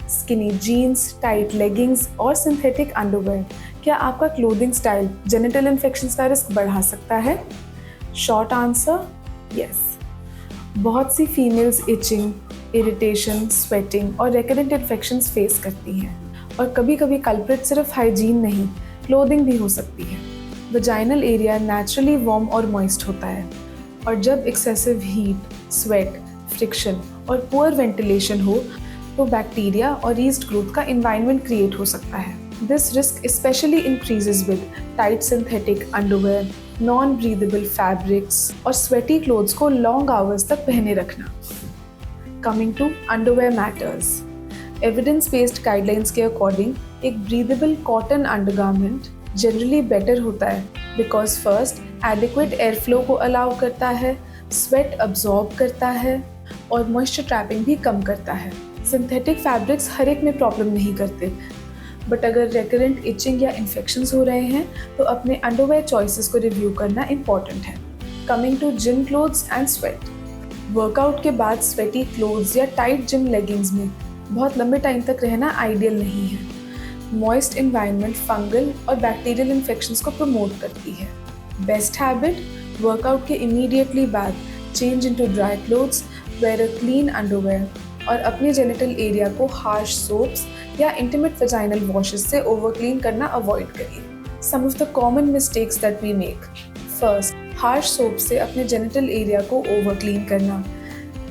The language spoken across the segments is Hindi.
स्किनी जीन्स, टाइट लेगिंग्स और सिंथेटिक अंडरवेयर, क्या आपका क्लोथिंग स्टाइल जेनिटल इन्फेक्शंस का रिस्क बढ़ा सकता है? Short answer, yes. बहुत सी फीमेल्स इचिंग, इरिटेशन, स्वेटिंग और रेकरेंट इन्फेक्शंस फेस करती हैं, और कभी कभी कल्प्रिट सिर्फ हाइजीन नहीं, क्लोथिंग भी हो सकती है। वजाइनल एरिया नेचुरली वार्म और मॉइस्ट होता है, और जब एक्सेसिव हीट, स्वेट, फ्रिक्शन और पुअर वेंटिलेशन हो तो बैक्टीरिया और यीस्ट ग्रोथ का एनवायरनमेंट क्रिएट हो सकता है। This risk specially increases with tight synthetic underwear, non breathable fabrics और स्वेटी क्लोथ्स को लॉन्ग आवर्स तक पहने रखना। Coming to underwear matters, evidence based guidelines के अकॉर्डिंग एक breathable cotton undergarment generally better होता है, because first adequate air flow को अलाउ करता है, स्वेट अब्जॉर्ब करता है और मॉइस्चर ट्रैपिंग भी कम करता है। सिंथेटिक फैब्रिक्स हर एक में प्रॉब्लम नहीं करते, बट अगर रेकरेंट इचिंग या इन्फेक्शंस हो रहे हैं तो अपने अंडरवेयर चॉइसेस को रिव्यू करना इम्पॉर्टेंट है। Coming to gym clothes and sweat, workout के बाद स्वेटी क्लोथ्स या टाइट जिम लेगिंग्स में बहुत लंबे टाइम तक रहना आइडियल नहीं है। मॉइस्ट एनवायरनमेंट फंगल और बैक्टीरियल इन्फेक्शंस को प्रमोट करती है। बेस्ट हैबिट, वर्कआउट के इमीडिएटली बाद change into dry clothes, wear a clean underwear और अपने जेनिटल एरिया को हार्श सोप्स या इंटीमेट वजाइनल वॉशेस से ओवर क्लीन करना अवॉइड करिए। Some of the common mistakes that we make, first, harsh soap से अपने जेनिटल एरिया को ओवर क्लीन करना,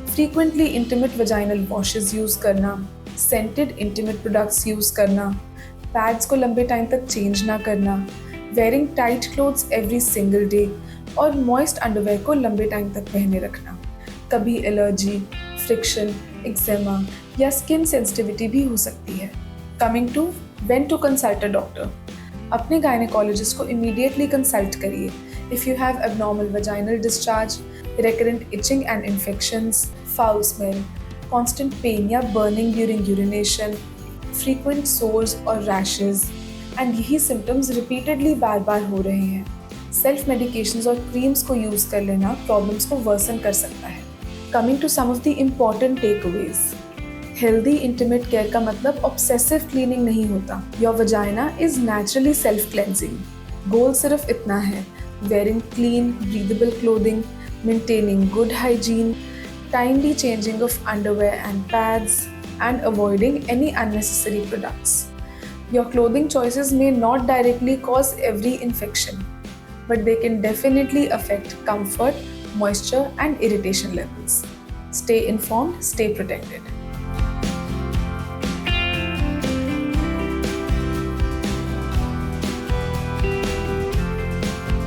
frequently intimate vaginal washes use करना, सेंटेड इंटीमेट प्रोडक्ट्स यूज़ करना, पैड्स को लंबे टाइम तक चेंज ना करना, wearing tight clothes every single day और मॉइस्ट अंडरवेयर को लंबे टाइम तक पहने रखना। कभी एलर्जी, फ्रिक्शन, एक्जेमा या स्किन सेंसिटिविटी भी हो सकती है। Coming to when to consult a doctor, अपने गायनेकोलॉजिस्ट को इमीडिएटली कंसल्ट करिए if you have abnormal vaginal discharge, recurrent itching and infections, foul smell, constant pain या burning during urination, frequent sores और rashes, and यही symptoms repeatedly बार बार हो रहे हैं। सेल्फ मेडिकेशंस और क्रीम्स को यूज़ कर लेना प्रॉब्लम्स को वर्सन कर सकता है। Coming to some of the important takeaways, healthy intimate care का मतलब ऑब्सेसिव क्लीनिंग नहीं होता। Your vagina is naturally self cleansing. Goal सिर्फ इतना है, wearing clean breathable clothing, maintaining good hygiene, timely changing of underwear and pads, and avoiding any unnecessary products. Your clothing choices may not directly cause every infection, but they can definitely affect comfort, moisture, and irritation levels. Stay informed, stay protected.